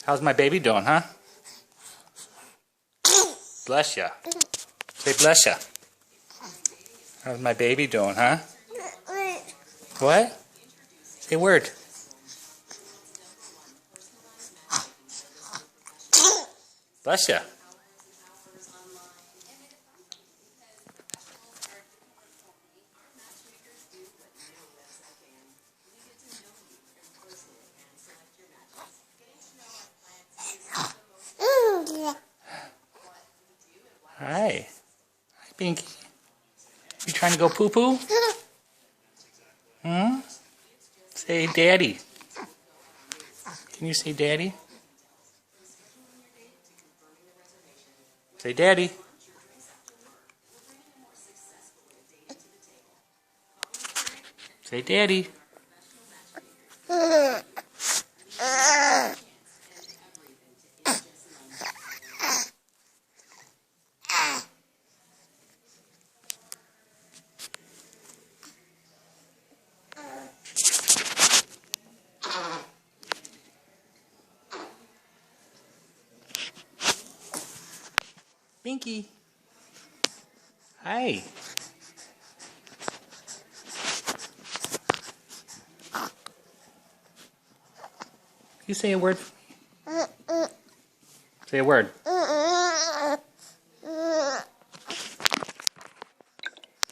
How's my baby doing, huh? Bless ya. Say bless ya. How's my baby doing, huh? What? Say a word. Bless ya. Hi. Hi, Pinky. You trying to go poo-poo? Hmm? Say daddy. Can you say daddy? Say daddy. Say daddy. Pinky. Hi. You say a word? Say a word.